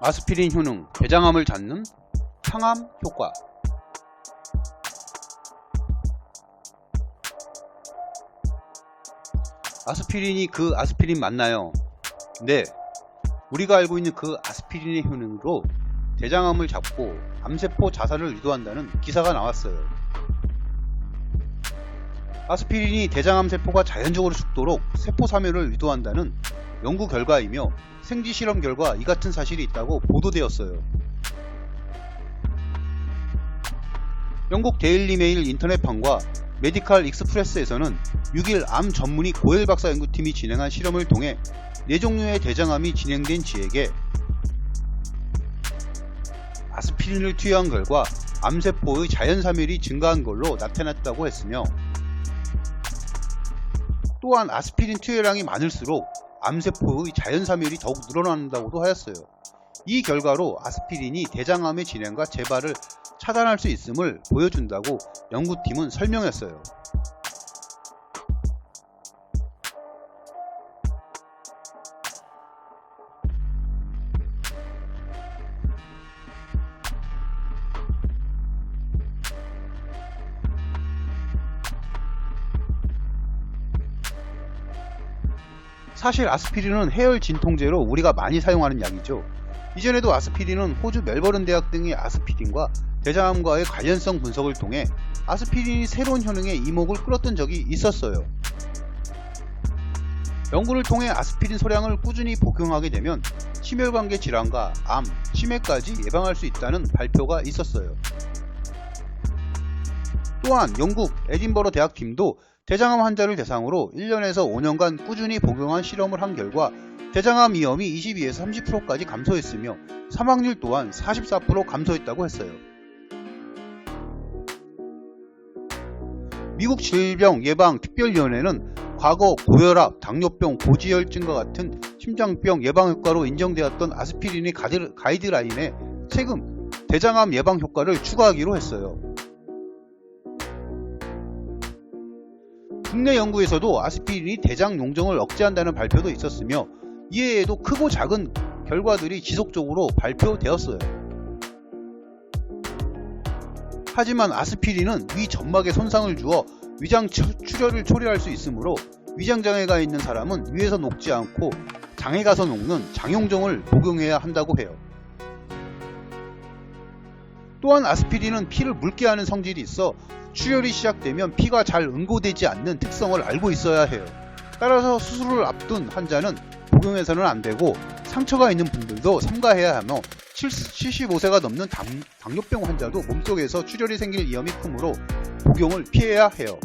아스피린 효능, 대장암을 잡는 항암 효과. 아스피린이 그 아스피린 맞나요? 네, 우리가 알고 있는 그 아스피린의 효능으로 대장암을 잡고 암세포 자살을 유도한다는 기사가 나왔어요. 아스피린이 대장암 세포가 자연적으로 죽도록 세포 사멸을 유도한다는 연구 결과이며 생쥐 실험 결과 이 같은 사실이 있다고 보도되었어요. 영국 데일리 메일 인터넷판과 메디칼 익스프레스에서는 6일 암 전문의 고엘 박사 연구팀이 진행한 실험을 통해 4종류의 대장암이 진행된 쥐에게 아스피린을 투여한 결과 암세포의 자연사멸이 증가한 걸로 나타났다고 했으며, 또한 아스피린 투여량이 많을수록 암세포의 자연사멸이 더욱 늘어난다고도 하였어요. 이 결과로 아스피린이 대장암의 진행과 재발을 차단할 수 있음을 보여준다고 연구팀은 설명했어요. 사실 아스피린은 해열 진통제로 우리가 많이 사용하는 약이죠. 이전에도 아스피린은 호주 멜버른 대학 등의 아스피린과 대장암과의 관련성 분석을 통해 아스피린이 새로운 효능의 이목을 끌었던 적이 있었어요. 연구를 통해 아스피린 소량을 꾸준히 복용하게 되면 심혈관계 질환과 암, 치매까지 예방할 수 있다는 발표가 있었어요. 또한 영국 에딘버러 대학팀도 대장암 환자를 대상으로 1년에서 5년간 꾸준히 복용한 실험을 한 결과 대장암 위험이 22에서 30%까지 감소했으며 사망률 또한 44% 감소했다고 했어요. 미국 질병예방특별위원회는 과거 고혈압, 당뇨병, 고지혈증과 같은 심장병 예방 효과로 인정되었던 아스피린의 가이드라인에 최근 대장암 예방 효과를 추가하기로 했어요. 국내 연구에서도 아스피린이 대장 용종을 억제한다는 발표도 있었으며, 이외에도 크고 작은 결과들이 지속적으로 발표되었어요. 하지만 아스피린은 위 점막에 손상을 주어 위장 출혈을 초래할 수 있으므로 위장장애가 있는 사람은 위에서 녹지 않고 장에 가서 녹는 장용종을 복용해야 한다고 해요. 또한 아스피린은 피를 묽게 하는 성질이 있어 출혈이 시작되면 피가 잘 응고되지 않는 특성을 알고 있어야 해요. 따라서 수술을 앞둔 환자는 복용해서는 안되고, 상처가 있는 분들도 삼가해야 하며 75세가 넘는 당뇨병 환자도 몸속에서 출혈이 생길 위험이 크므로 복용을 피해야 해요.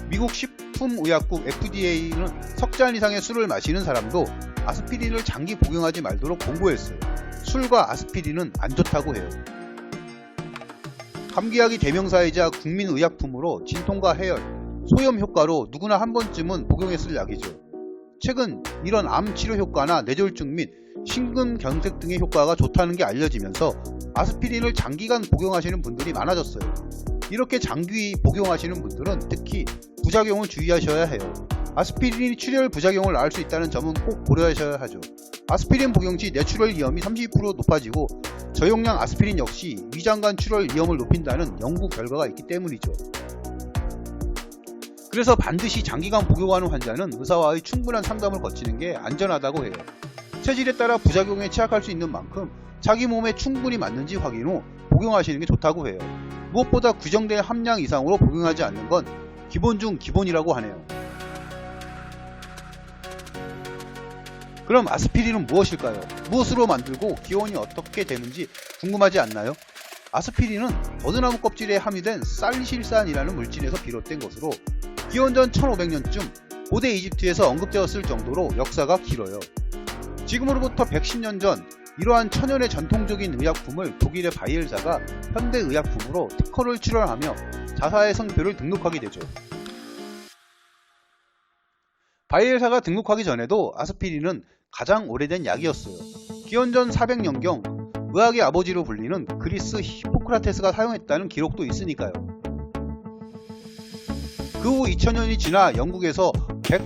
미국 식품의약국 FDA는 석잔 이상의 술을 마시는 사람도 아스피린을 장기 복용하지 말도록 권고했어요. 술과 아스피린은 안 좋다고 해요. 감기약이 대명사이자 국민의약품으로 진통과 해열, 소염 효과로 누구나 한 번쯤은 복용했을 약이죠. 최근 이런 암 치료 효과나 뇌졸중 및 심근경색 등의 효과가 좋다는 게 알려지면서 아스피린을 장기간 복용하시는 분들이 많아졌어요. 이렇게 장기 복용하시는 분들은 특히 부작용을 주의하셔야 해요. 아스피린이 출혈 부작용을 낳을 수 있다는 점은 꼭 고려하셔야 하죠. 아스피린 복용 시 뇌출혈 위험이 32% 높아지고 저용량 아스피린 역시 위장관 출혈 위험을 높인다는 연구 결과가 있기 때문이죠. 그래서 반드시 장기간 복용하는 환자는 의사와의 충분한 상담을 거치는 게 안전하다고 해요. 체질에 따라 부작용에 취약할 수 있는 만큼 자기 몸에 충분히 맞는지 확인 후 복용하시는 게 좋다고 해요. 무엇보다 규정된 함량 이상으로 복용하지 않는 건 기본 중 기본이라고 하네요. 그럼 아스피린은 무엇일까요? 무엇으로 만들고 기원이 어떻게 되는지 궁금하지 않나요? 아스피린은 버드나무 껍질에 함유된 살리실산이라는 물질에서 비롯된 것으로 기원전 1500년쯤 고대 이집트에서 언급되었을 정도로 역사가 길어요. 지금으로부터 110년 전 이러한 천연의 전통적인 의약품을 독일의 바이엘사가 현대의약품으로 특허를 출원하며 자사의 성표를 등록하게 되죠. 바이엘사가 등록하기 전에도 아스피린은 가장 오래된 약이었어요. 기원전 400년경 의학의 아버지로 불리는 그리스 히포크라테스가 사용했다는 기록도 있으니까요. 그 후 2000년이 지나 영국에서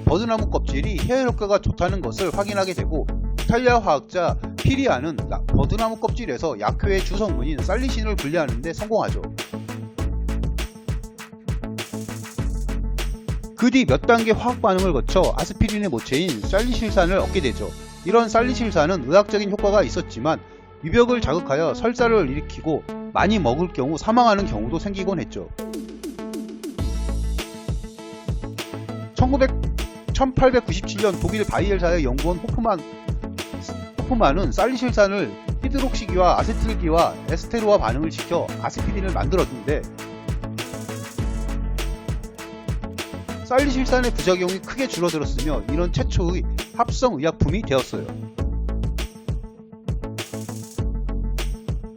버드나무 껍질이 해열 효과가 좋다는 것을 확인하게 되고, 이탈리아 화학자 피리아는 버드나무 껍질에서 약효의 주성분인 살리신을 분리하는 데 성공하죠. 그 뒤 몇 단계 화학 반응을 거쳐 아스피린의 모체인 살리실산을 얻게 되죠. 이런 살리실산은 의학적인 효과가 있었지만 위벽을 자극하여 설사를 일으키고 많이 먹을 경우 사망하는 경우도 생기곤 했죠. 1897년 독일 바이엘사의 연구원 호프만은 살리실산을 히드록시기와 아세틸기와 에스테로와 반응을 시켜 아스피린을 만들었는데, 살리실산의 부작용이 크게 줄어들었으며 이런 최초의 합성 의약품이 되었어요.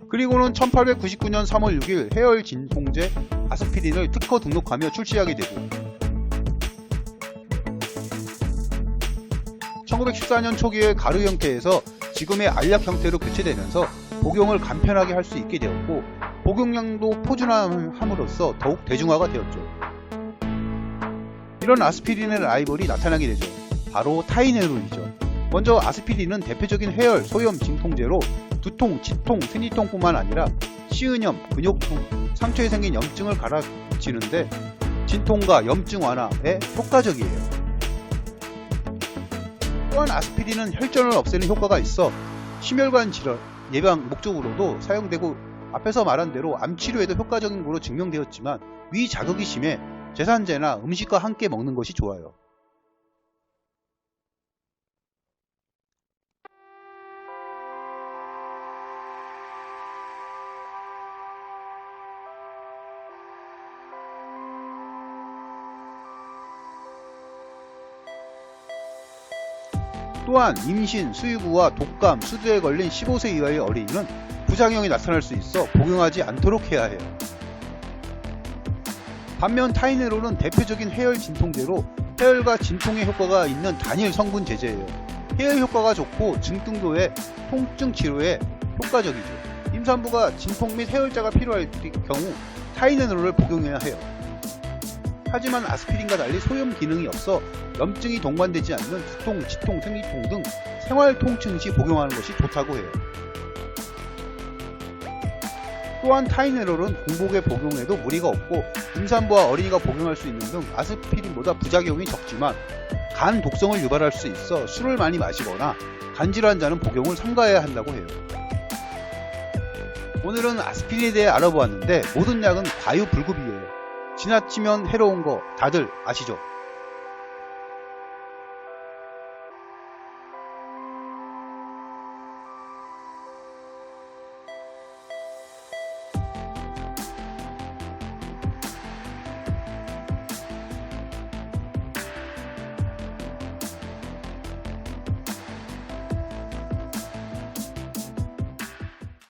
그리고는 1899년 3월 6일 해열 진통제 아스피린을 특허 등록하며 출시하게 되고, 1914년 초기에 가루 형태에서 지금의 알약 형태로 교체되면서 복용을 간편하게 할 수 있게 되었고, 복용량도 포준함으로써 더욱 대중화가 되었죠. 이런 아스피린의 라이벌이 나타나게 되죠. 바로 타이네롤이죠. 먼저 아스피린은 대표적인 해열, 소염, 진통제로 두통, 치통, 생리통뿐만 아니라 시은염, 근육통, 상처에 생긴 염증을 가라지는데 진통과 염증 완화에 효과적이에요. 또한 아스피린은 혈전을 없애는 효과가 있어 심혈관 질환 예방 목적으로도 사용되고, 앞에서 말한 대로 암 치료에도 효과적인 것으로 증명되었지만 위 자극이 심해 제산제나 음식과 함께 먹는 것이 좋아요. 또한 임신, 수유부와 독감, 수두에 걸린 15세 이하의 어린이는 부작용이 나타날 수 있어 복용하지 않도록 해야 해요. 반면 타이네롤은 대표적인 해열 진통제로 해열과 진통에 효과가 있는 단일 성분 제제예요. 해열 효과가 좋고 증등도의 통증 치료에 효과적이죠. 임산부가 진통 및 해열제가 필요할 경우 타이네롤을 복용해야 해요. 하지만 아스피린과 달리 소염 기능이 없어 염증이 동반되지 않는 두통, 치통, 생리통 등 생활 통증 시 복용하는 것이 좋다고 해요. 또한 타이네롤은 공복에 복용해도 무리가 없고 임산부와 어린이가 복용할 수 있는 등 아스피린보다 부작용이 적지만 간 독성을 유발할 수 있어 술을 많이 마시거나 간질환자는 복용을 삼가해야 한다고 해요. 오늘은 아스피린에 대해 알아보았는데 모든 약은 과유불급이에요. 지나치면 해로운 거 다들 아시죠?